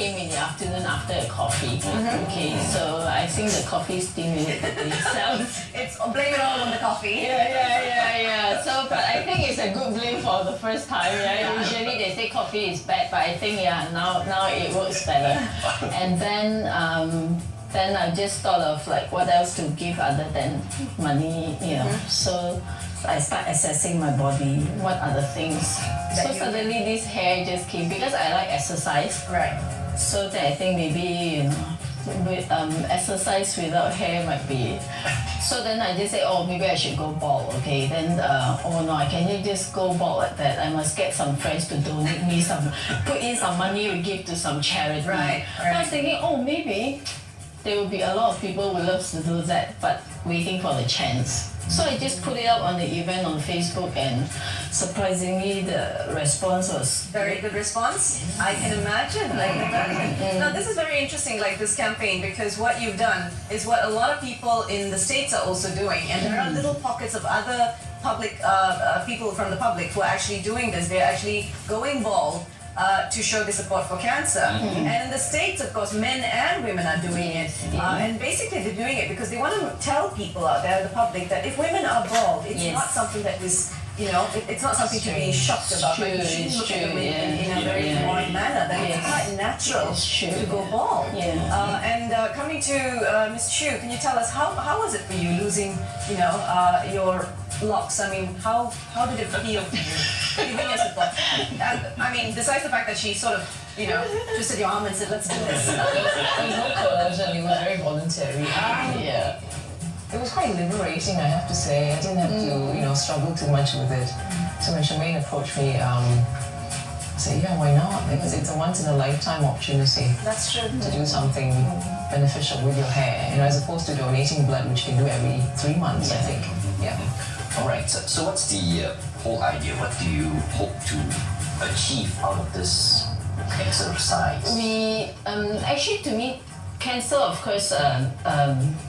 came in the afternoon after a coffee. Okay, so I think the coffee stimulated themselves. It's blame it all on the coffee. Yeah. So, but I think it's a good blame for the first time. Yeah? Usually they say coffee is bad, but I think now it works better. And then I just thought of like what else to give other than money, So I start assessing my body. What are the things? So suddenly this hair just came because I like exercise. Right. So that I think maybe exercise without hair might be. So then I just say, oh, maybe I should go bald. Okay, then oh no, I can't just go bald like that. I must get some friends to donate me put in some money we give to some charity. Right. I was thinking, oh, maybe there will be a lot of people who love to do that, but waiting for the chance. So I just put it up on the event on Facebook, and surprisingly, the response was very good response. I can imagine. Now this is very interesting, like this campaign, because what you've done is what a lot of people in the States are also doing, and there are little pockets of other public people from the public who are actually doing this. They're actually going bald. To show the support for cancer. And in the States, of course, men and women are doing it. And basically they're doing it because they want to tell people out there, the public, that if women are bald, it's not something that is, it's not something to be shocked about. But you should look at women in a very foreign manner, that it's quite natural to go bald. And coming to Ms. Chu, can you tell us how was it for you losing, your locks? I mean, how did it feel for you? Giving us support. I mean, besides the fact that she sort of, twisted your arm and said, let's do this. There was no coercion, it was very voluntary. It was quite liberating, I have to say. I didn't have to, struggle too much with it. So when Charmaine approached me, I said, yeah, why not? Because it's a once-in-a-lifetime opportunity. That's true. To do something beneficial with your hair, as opposed to donating blood, which you can do every 3 months, I think. Yeah. All right, so what's the whole idea? What do you hope to achieve out of this exercise? We, actually to me, cancer, of course,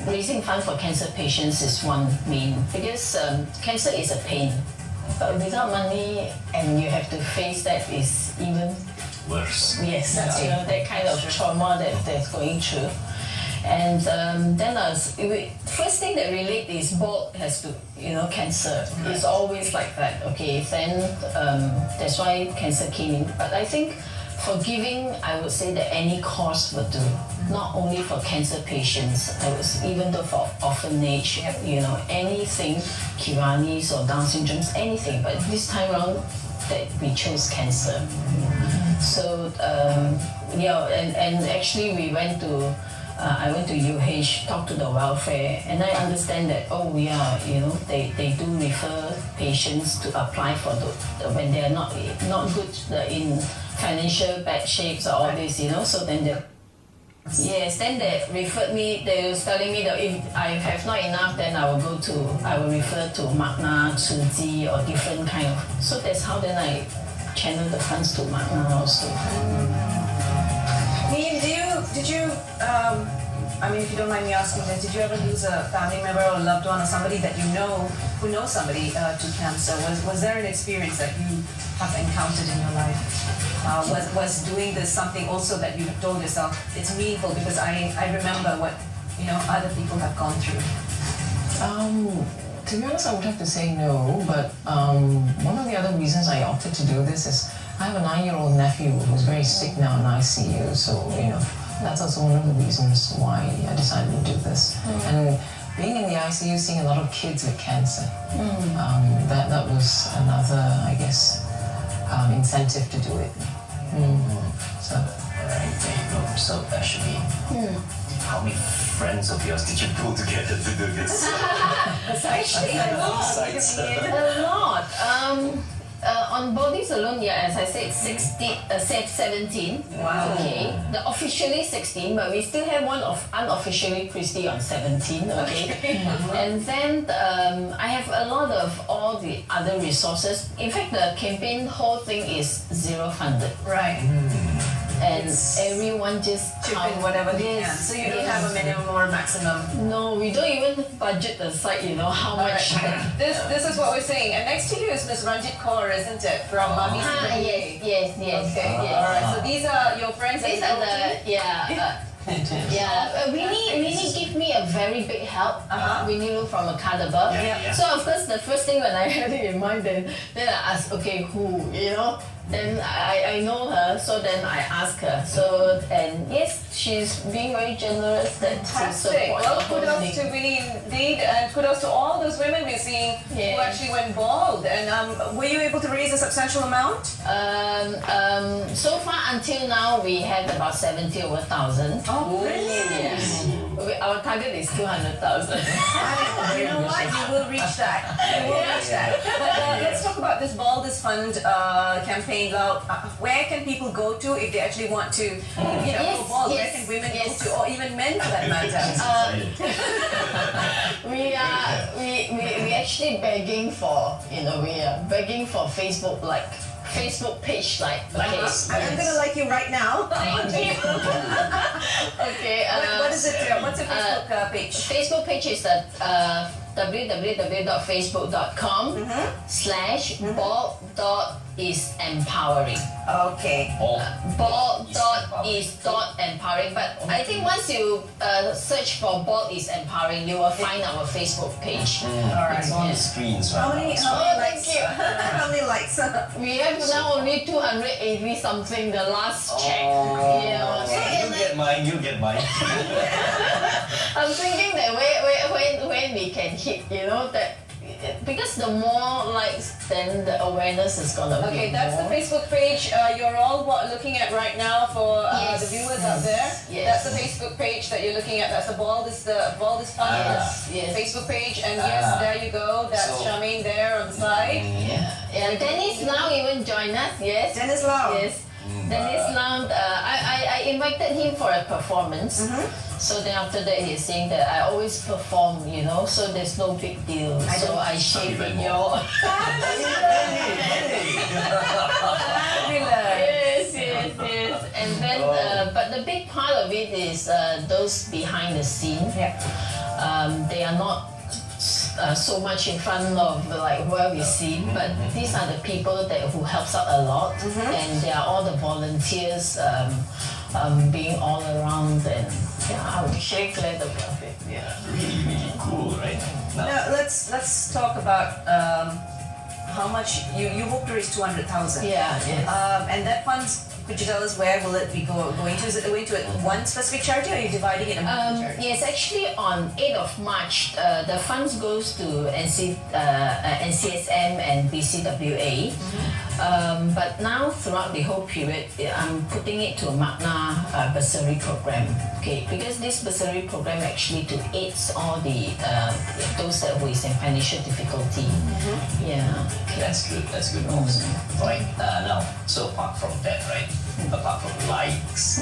raising funds for cancer patients is one main, because cancer is a pain. But without money, and you have to face that, is even worse. Yes, that kind of trauma that they're going through. And then first thing that relate is bald has to, cancer. It's always like that. Okay, then that's why cancer came in. But I think for giving, I would say that any cause would do. Not only for cancer patients, even though for orphanage, anything, Kiranis or Down syndromes, anything. But this time around, that we chose cancer. So and actually we went to. I went to UH, talked to the welfare, and I understand that, they do refer patients to apply for when they are not good in financial bad shapes or all this, so then they referred me, they was telling me that if I have not enough, then I will refer to Magna, Tsuji, or different kind of, so that's how then I channel the funds to Magna also. Did you, if you don't mind me asking this, did you ever lose a family member or a loved one or somebody that you know, who knows somebody to cancer? Was there an experience that you have encountered in your life? Was doing this something also that you have told yourself, it's meaningful because I remember what, other people have gone through? To be honest, I would have to say no, but one of the other reasons I opted to do this is I have a 9-year-old nephew who's very sick now in ICU, so, that's also one of the reasons why I decided to do this. And being in the ICU, seeing a lot of kids with cancer, that was another, I guess, incentive to do it. So. All right, there you go. So, Ashley, how many friends of yours did you pull together to do this? Actually, a lot. On bodies alone, as I said, 17. Wow. Okay. The officially 16, but we still have one of unofficially Christy on 17. Okay. And then I have a lot of all the other resources. In fact, the campaign whole thing is zero funded. Right. and It's everyone just chip in whatever they can. So you don't have a minimum or a maximum. No, we don't even budget aside, how much. This is what we're saying. And next to you is Miss Ranjit Kaur, isn't it? From Mummy Yes. Okay. Yes. All right. So these are your friends. These are Winnie give me a very big help. Winnie Lu from Acadaba. Yeah. So of course the first thing when I had it in mind, then I asked, okay, who, Then I know her, so then I asked her. So and yes, she's being very generous. Fantastic. Well, kudos to Winnie indeed, and kudos to all those women we're seeing who actually went bald. And were you able to raise a substantial amount? So far until now we have about 70 over 1,000. Oh, brilliant. Yes. Our target is 200,000. You know what? You will reach that. You will reach that. But let's talk about this Baldest Fund campaign. Now, where can people go to if they actually want to, go bald? Where can women go to, or even men for that matter? We actually begging for, we are begging for Facebook page like. I'm gonna like you right now. Okay. What is it? What's your Facebook page? Facebook page is www.facebook.com/bald.is-empowering. Okay. Bald.is-empowering. But I think once you search for Bald is Empowering, you will find our Facebook page. All right. It's on the screens, right? How many likes? Thank you. How many likes? We have now only 280 something the last check. You get mine. I'm thinking that when we can hit, that because the more likes, then the awareness is gonna be. Okay, that's the more. Facebook page you're all looking at right now for the viewers out there. Yes. That's the Facebook page that you're looking at. That's the Baldest Fund Yes. Facebook page. And yes, there you go. That's Charmaine there on the side. Yeah. Dennis now even joined us. Yes. Dennis Lau. Yes. Dennis Lau. I invited him for a performance. So then after that he's saying that I always perform, so there's no big deal. So I shave in your. Yes. And then, but the big part of it is those behind the scene. They are not so much in front of where we see, but these are the people who helps out a lot, and they are all the volunteers being all around, and I'm very glad about it. Really cool, right? Now let's talk about how much you hope to raise 200,000. And that funds. Could you tell us where will it be going to? Is it going to one specific charity, or are you dividing it among charities? Yes, actually on 8th of March, the funds goes to NCSM and BCWA. But now throughout the whole period, I'm putting it to a Magna bursary program. Okay, because this bursary program actually to aids all the those who is in financial difficulty. Okay. That's good. Awesome. Right. Now, so apart from that, right? Apart from likes,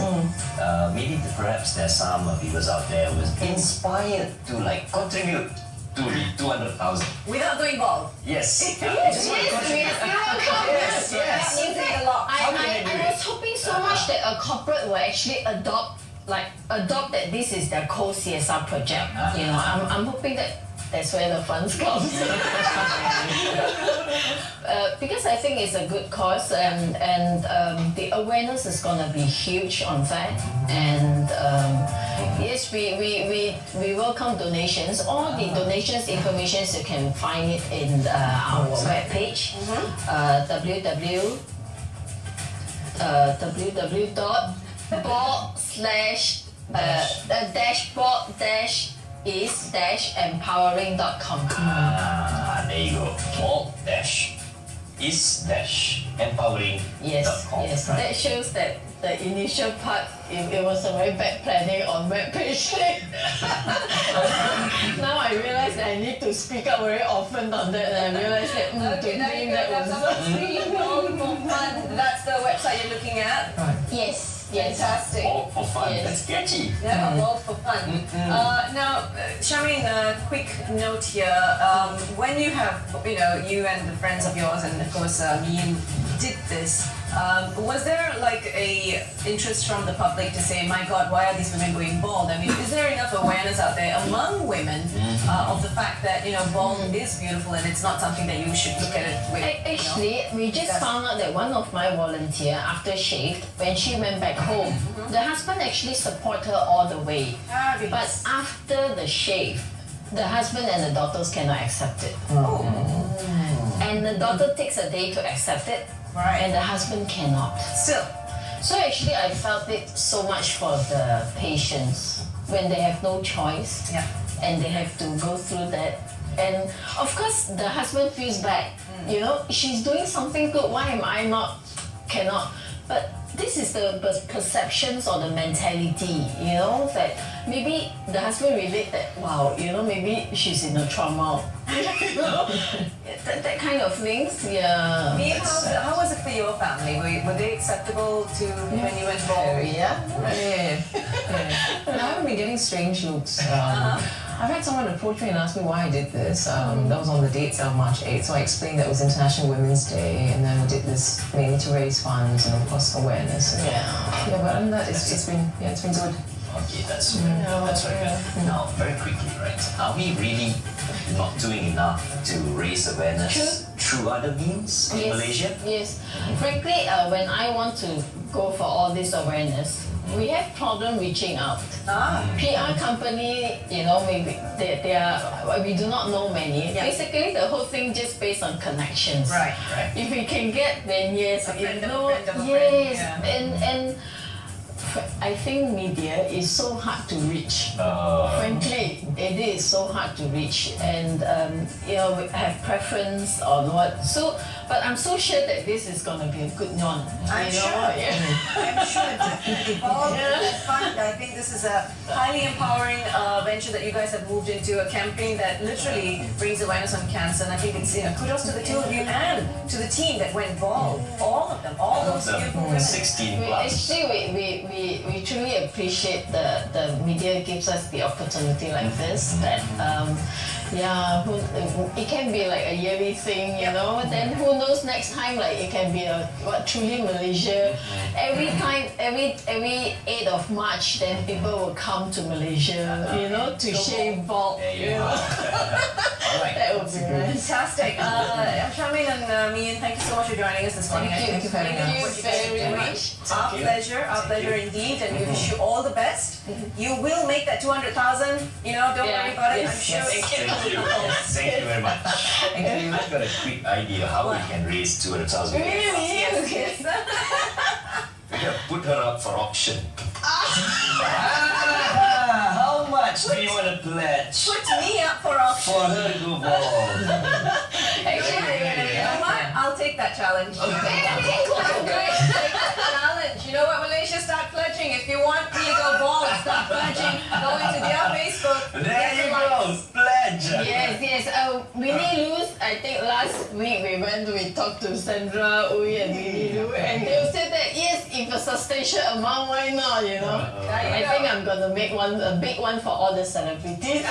maybe perhaps there's some viewers out there who is inspired to contribute to the 200,000 without going bald. Yes. Yes, I was hoping so much that a corporate will actually adopt that this is their core CSR project. I'm hoping that's where the funds come. Because I think it's a good cause, and the awareness is gonna be huge on that. And yes, we welcome donations. All the donations information you can find it in our webpage, www.bald/dashboard-is-empowering.com. There you go. Bald-is-empowering.com. Yes. Right. That shows that the initial part, it was a very bad planning on web page. Now I realize that I need to speak up very often on that, and I realize that Okay, now you that have was all for fun. That's the website you're looking at. yes. Fantastic. All for fun. Yes. That's catchy. Yeah, all for fun. Now, Charmaine, a quick note here. When you have, you and the friends of yours, and of course me and did this, was there like a interest from the public to say, my God, why are these women going bald? I mean, is there enough awareness out there among women of the fact that, you know, bald is beautiful and it's not something that you should look at it with? Actually, we just found out that one of my volunteer, after shaved, when she went back home, the husband actually support her all the way. But after the shave, the husband and the daughters cannot accept it. And the daughter takes a day to accept it, and the husband cannot. Still. So actually, I felt it so much for the patients when they have no choice and they have to go through that. And of course, the husband feels bad. You know, she's doing something good. Why am I not? Cannot. But this is the perceptions or the mentality, you know, that maybe the husband relate that, wow, you know, maybe she's in a trauma, you know, that kind of things, yeah. How was it for your family? Were they acceptable to when you went bald? Yeah. I haven't been getting strange looks. I've had someone approach me and ask me why I did this. That was on the date of March 8th, so I explained that it was International Women's Day, and then we did this mainly to raise funds and of course awareness. Yeah, but other than that, it's been good. Okay, that's very good. Now, very quickly, right? Are we really not doing enough to raise awareness through other means in Malaysia? Yes. Frankly, when I want to go for all this awareness, we have problem reaching out. PR company, you know, maybe they are, we do not know many. Basically, the whole thing just based on connections. Right. If we can get, then yes. A friend if of a no, friend of a yes. friend, And I think media is so hard to reach. Frankly, it is so hard to reach, and you know, we have preference on what. So, but I'm so sure that this is going to be a good one. I'm sure. I'm sure. Bald is fun. I think this is a highly empowering venture that you guys have moved into, a campaign that literally brings awareness on cancer. And I think it's, you know, kudos to the two of you and to the team that went bald. All of them, all those beautiful women. 16 plus. Actually, we truly appreciate the media gives us the opportunity like this. That it can be like a yearly thing, you know. Then who knows, next time like it can be a truly Malaysia. Every time, every 8th of March, then people will come to Malaysia, you know, to shave bald. You know. That would be nice. Fantastic. Charmaine and Mian, thank you so much for joining us this morning. Thank you for having us. Thank you very much. Our pleasure indeed, and we wish you all the best. You will make that 200,000, you know, don't worry about it. I'm sure it can. Thank you very much. I've got a quick idea how we can raise 200,000. Really? Yes. We have put her up for auction. How much do you want to pledge Put me up for auction. for her to go bald? Actually, you know what? I'll take that challenge. Challenge. You know what, Malaysia? Start pledging. If you want me to go bald, start pledging. Go into their Facebook. There you go, pledge. Yes. Winnie Lu's, I think last week we talked to Sandra, Uy and Winnie Lu, and they said that yes, if a substantial amount, why not, you know? I think I'm gonna make a big one for all the celebrities. There you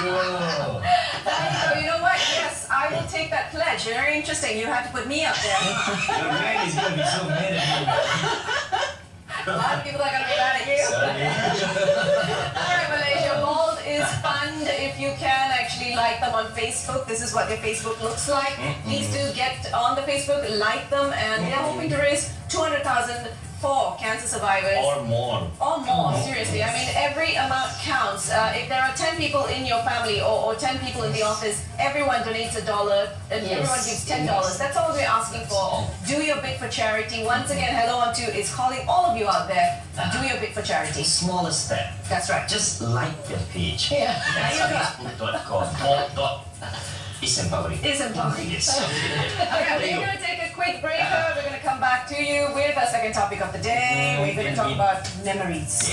go. So you know what? Yes, I will take that pledge. Very interesting. You have to put me up there. The man is going to be so mad at you. A lot of people are going to be mad at you. Alright, Malaysia, bald is fun. If you can actually like them on Facebook, this is what their Facebook looks like. Please do get on the Facebook, like them, and they're hoping to raise 200,000 for cancer survivors. Or more. Or more, seriously. I mean, every amount counts. If there are 10 people in your family or 10 people in the office, everyone donates $1 and everyone gives $10. That's all we're asking for. Do your bit for charity. Once again, Hello On 2 is calling all of you out there. Do your bit for charity. Smallest step. That's right. Just like your page. Yeah. That's facebook.com. It's empowering. It's empowering. Yes. Okay, we're going to take a quick break. We're going to come back to you with our second topic of the day. We're going to talk about memories.